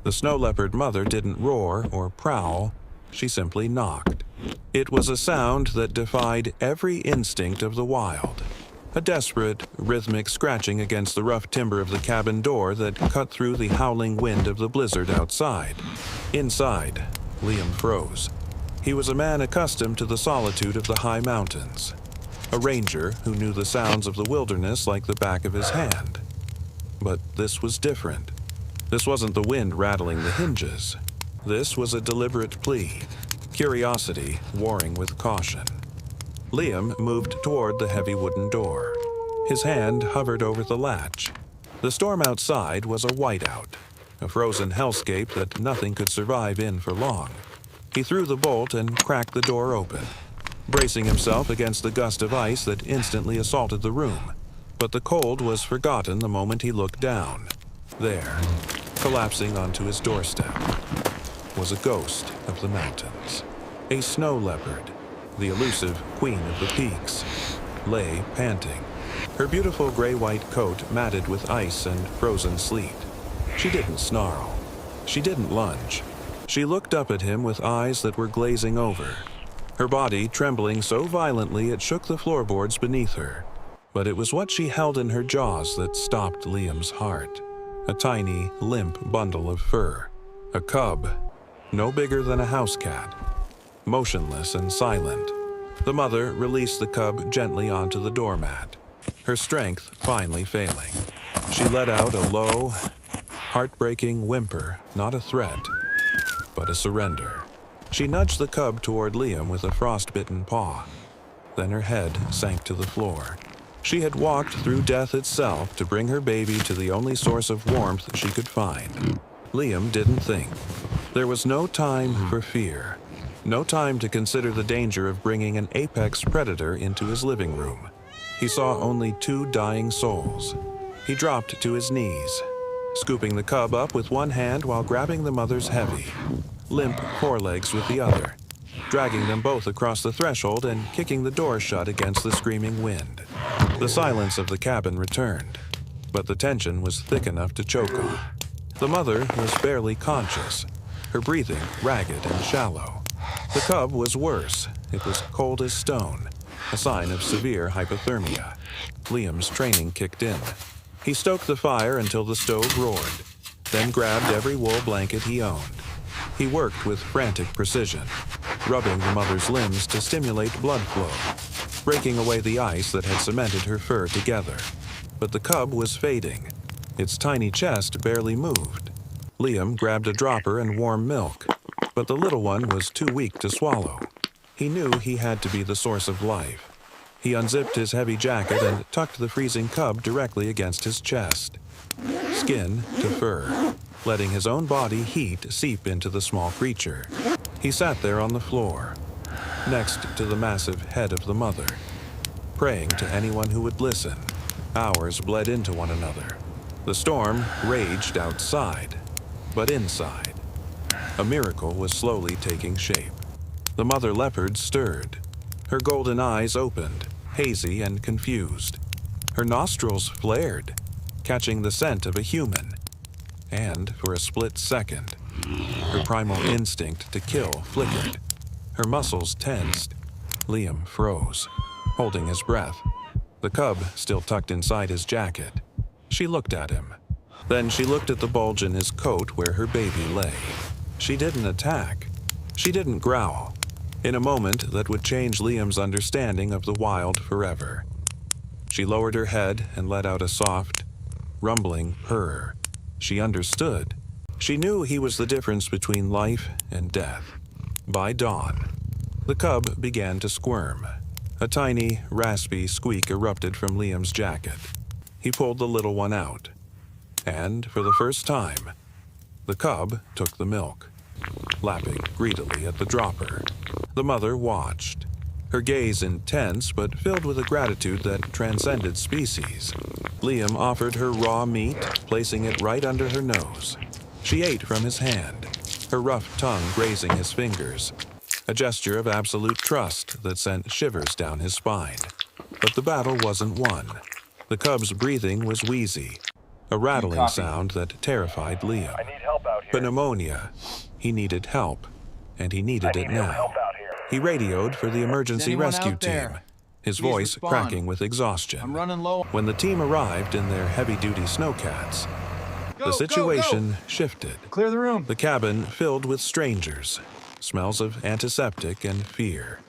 The snow leopard mother didn't roar or prowl, she simply knocked. It was a sound that defied every instinct of the wild. A desperate, rhythmic scratching against the rough timber of the cabin door that cut through the howling wind of the blizzard outside. Inside, Liam froze. He was a man accustomed to the solitude of the high mountains. A ranger who knew the sounds of the wilderness like the back of his hand. But this was different. This wasn't the wind rattling the hinges. This was a deliberate plea, curiosity warring with caution. Liam moved toward the heavy wooden door. His hand hovered over the latch. The storm outside was a whiteout, a frozen hellscape that nothing could survive in for long. He threw the bolt and cracked the door open, bracing himself against the gust of ice that instantly assaulted the room. But the cold was forgotten the moment he looked down. There, collapsing onto his doorstep, was a ghost of the mountains. A snow leopard, the elusive queen of the peaks, lay panting, her beautiful gray-white coat matted with ice and frozen sleet. She didn't snarl. She didn't lunge. She looked up at him with eyes that were glazing over, her body trembling so violently it shook the floorboards beneath her. But it was what she held in her jaws that stopped Liam's heart. A tiny, limp bundle of fur. A cub, no bigger than a house cat. Motionless and silent, the mother released the cub gently onto the doormat, her strength finally failing. She let out a low, heartbreaking whimper, not a threat, but a surrender. She nudged the cub toward Liam with a frostbitten paw. Then her head sank to the floor. She had walked through death itself to bring her baby to the only source of warmth she could find. Liam didn't think. There was no time for fear. No time to consider the danger of bringing an apex predator into his living room. He saw only two dying souls. He dropped to his knees, scooping the cub up with one hand while grabbing the mother's heavy, limp forelegs with the other, dragging them both across the threshold and kicking the door shut against the screaming wind. The silence of the cabin returned, but the tension was thick enough to choke on. The mother was barely conscious, her breathing ragged and shallow. The cub was worse. It was cold as stone, a sign of severe hypothermia. Liam's training kicked in. He stoked the fire until the stove roared, then grabbed every wool blanket he owned. He worked with frantic precision, rubbing the mother's limbs to stimulate blood flow, breaking away the ice that had cemented her fur together. But the cub was fading. Its tiny chest barely moved. Liam grabbed a dropper and warm milk, but the little one was too weak to swallow. He knew he had to be the source of life. He unzipped his heavy jacket and tucked the freezing cub directly against his chest, skin to fur, letting his own body heat seep into the small creature. He sat there on the floor, next to the massive head of the mother, praying to anyone who would listen. Hours bled into one another. The storm raged outside, but inside, a miracle was slowly taking shape. The mother leopard stirred. Her golden eyes opened, hazy and confused. Her nostrils flared, catching the scent of a human. And for a split second, her primal instinct to kill flickered. Her muscles tensed. Liam froze, holding his breath, the cub still tucked inside his jacket. She looked at him. Then she looked at the bulge in his coat where her baby lay. She didn't attack. She didn't growl. In a moment that would change Liam's understanding of the wild forever. She lowered her head and let out a soft, rumbling purr. She understood. She knew he was the difference between life and death. By dawn, the cub began to squirm. A tiny, raspy squeak erupted from Liam's jacket. He pulled the little one out. And, for the first time, the cub took the milk, lapping greedily at the dropper. The mother watched, her gaze intense but filled with a gratitude that transcended species. Liam offered her raw meat, placing it right under her nose. She ate from his hand, her rough tongue grazing his fingers, a gesture of absolute trust that sent shivers down his spine. But the battle wasn't won. The cub's breathing was wheezy, a rattling sound that terrified Liam. I need help out here. pneumonia. He needed help, and he needed it now. He radioed for the emergency rescue team, his voice cracking with exhaustion. I'm running low. When the team arrived in their heavy-duty snowcats, the situation shifted. Clear the room. The cabin filled with strangers, smells of antiseptic and fear.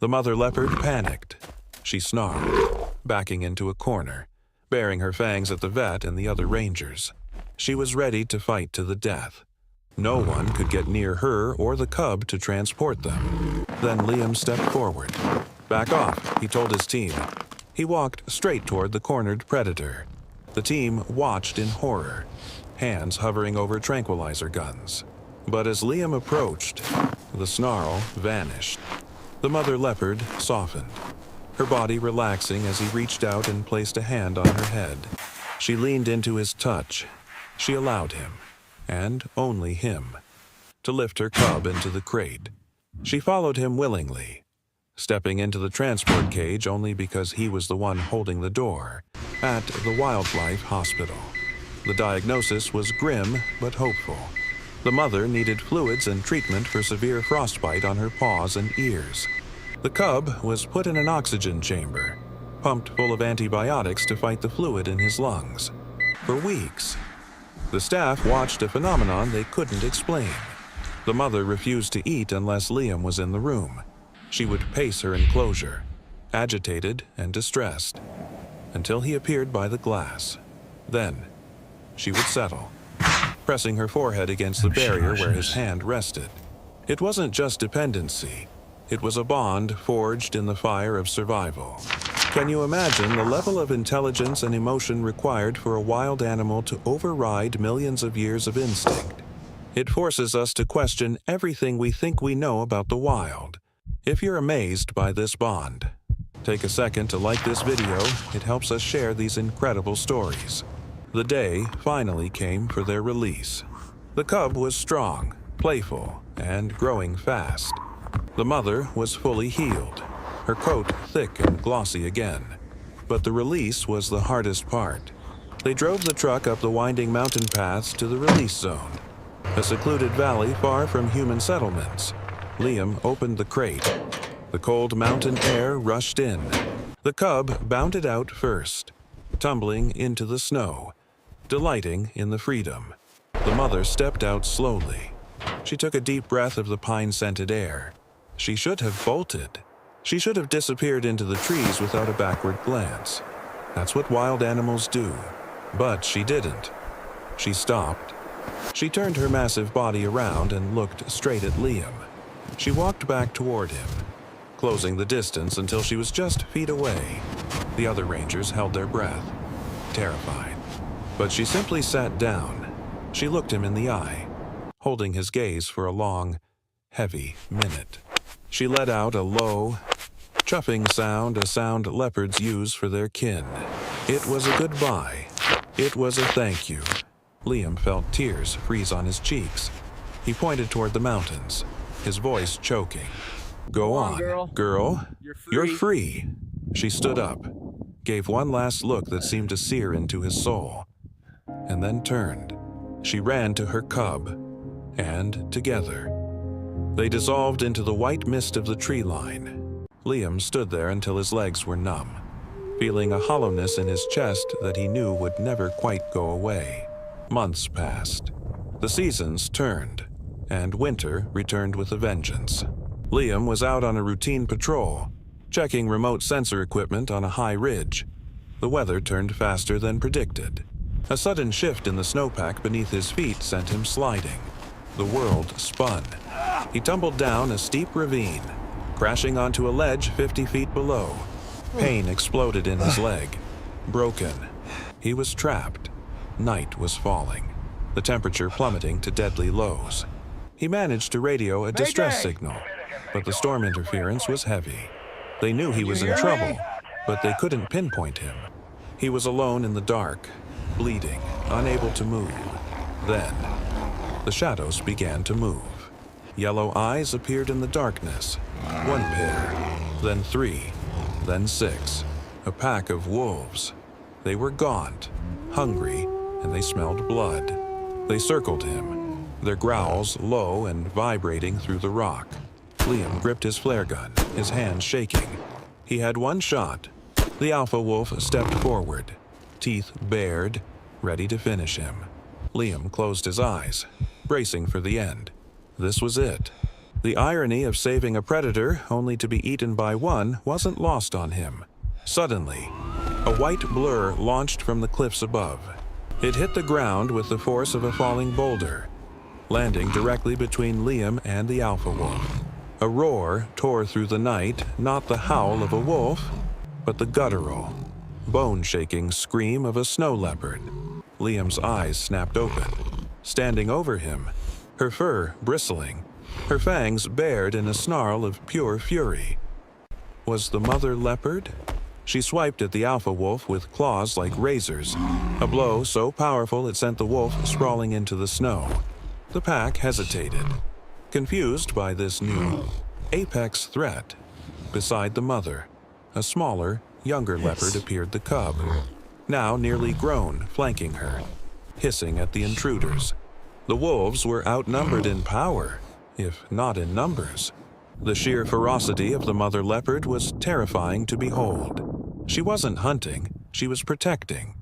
The mother leopard panicked. She snarled, backing into a corner, baring her fangs at the vet and the other rangers. She was ready to fight to the death. No one could get near her or the cub to transport them. Then Liam stepped forward. "Back off," he told his team. He walked straight toward the cornered predator. The team watched in horror, hands hovering over tranquilizer guns. But as Liam approached, the snarl vanished. The mother leopard softened, her body relaxing as he reached out and placed a hand on her head. She leaned into his touch. She allowed him, and only him, to lift her cub into the crate. She followed him willingly, stepping into the transport cage only because he was the one holding the door, at the wildlife hospital. The diagnosis was grim but hopeful. The mother needed fluids and treatment for severe frostbite on her paws and ears. The cub was put in an oxygen chamber, pumped full of antibiotics to fight the fluid in his lungs. For weeks, the staff watched a phenomenon they couldn't explain. The mother refused to eat unless Liam was in the room. She would pace her enclosure, agitated and distressed, until he appeared by the glass. Then, she would settle, pressing her forehead against the barrier where his hand rested. It wasn't just dependency. It was a bond forged in the fire of survival. Can you imagine the level of intelligence and emotion required for a wild animal to override millions of years of instinct? It forces us to question everything we think we know about the wild. If you're amazed by this bond, take a second to like this video. It helps us share these incredible stories. The day finally came for their release. The cub was strong, playful, and growing fast. The mother was fully healed, her coat thick and glossy again. But the release was the hardest part. They drove the truck up the winding mountain paths to the release zone, a secluded valley far from human settlements. Liam opened the crate. The cold mountain air rushed in. The cub bounded out first, tumbling into the snow, delighting in the freedom. The mother stepped out slowly. She took a deep breath of the pine-scented air. She should have bolted. She should have disappeared into the trees without a backward glance. That's what wild animals do. But she didn't. She stopped. She turned her massive body around and looked straight at Liam. She walked back toward him, closing the distance until she was just feet away. The other rangers held their breath, terrified. But she simply sat down. She looked him in the eye, holding his gaze for a long, heavy minute. She let out a low, chuffing sound, a sound leopards use for their kin. It was a goodbye. It was a thank you. Liam felt tears freeze on his cheeks. He pointed toward the mountains, his voice choking. "Go on, girl. You're free." She stood up, gave one last look that seemed to sear into his soul, and then turned. She ran to her cub, and together, they dissolved into the white mist of the tree line. Liam stood there until his legs were numb, feeling a hollowness in his chest that he knew would never quite go away. Months passed. The seasons turned, and winter returned with a vengeance. Liam was out on a routine patrol, checking remote sensor equipment on a high ridge. The weather turned faster than predicted. A sudden shift in the snowpack beneath his feet sent him sliding. The world spun. He tumbled down a steep ravine, crashing onto a ledge 50 feet below. Pain exploded in his leg. Broken. He was trapped. Night was falling, the temperature plummeting to deadly lows. He managed to radio a distress signal, but the storm interference was heavy. They knew he was in trouble, but they couldn't pinpoint him. He was alone in the dark, bleeding, unable to move. Then, the shadows began to move. Yellow eyes appeared in the darkness. One pair, then three, then six. A pack of wolves. They were gaunt, hungry, and they smelled blood. They circled him, their growls low and vibrating through the rock. Liam gripped his flare gun, his hands shaking. He had one shot. The alpha wolf stepped forward, teeth bared, ready to finish him. Liam closed his eyes, bracing for the end. This was it. The irony of saving a predator only to be eaten by one wasn't lost on him. Suddenly, a white blur launched from the cliffs above. It hit the ground with the force of a falling boulder, landing directly between Liam and the alpha wolf. A roar tore through the night, not the howl of a wolf, but the guttural, bone-shaking scream of a snow leopard. Liam's eyes snapped open. Standing over him, her fur bristling, her fangs bared in a snarl of pure fury. Was the mother leopard? She swiped at the alpha wolf with claws like razors, a blow so powerful it sent the wolf sprawling into the snow. The pack hesitated, confused by this new apex threat. Beside the mother, a smaller, younger leopard appeared, the cub, now nearly grown, flanking her, hissing at the intruders. The wolves were outnumbered in power, if not in numbers. The sheer ferocity of the mother leopard was terrifying to behold. She wasn't hunting, she was protecting.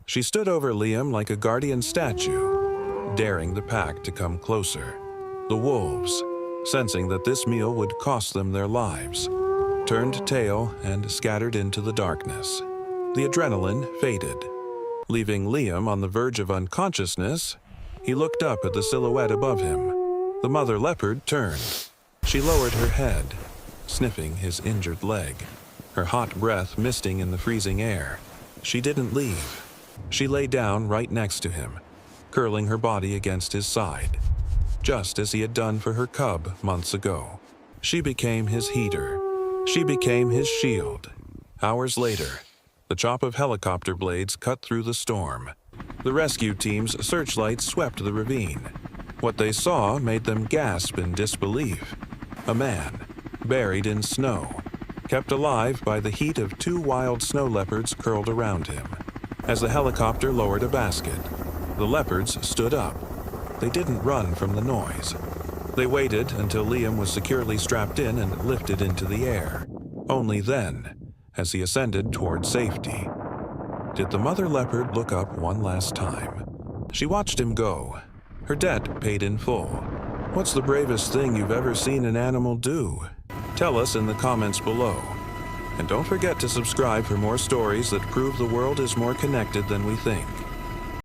She stood over Liam like a guardian statue, daring the pack to come closer. The wolves, sensing that this meal would cost them their lives, turned tail and scattered into the darkness. The adrenaline faded. Leaving Liam on the verge of unconsciousness, he looked up at the silhouette above him. The mother leopard turned. She lowered her head, sniffing his injured leg, her hot breath misting in the freezing air. She didn't leave. She lay down right next to him, curling her body against his side, just as he had done for her cub months ago. She became his heater. She became his shield. Hours later, the chop of helicopter blades cut through the storm. The rescue team's searchlights swept the ravine. What they saw made them gasp in disbelief. A man, buried in snow, kept alive by the heat of two wild snow leopards curled around him. As the helicopter lowered a basket, the leopards stood up. They didn't run from the noise. They waited until Liam was securely strapped in and lifted into the air. Only then, as he ascended toward safety, did the mother leopard look up one last time. She watched him go, her debt paid in full. What's the bravest thing you've ever seen an animal do? Tell us in the comments below. And don't forget to subscribe for more stories that prove the world is more connected than we think.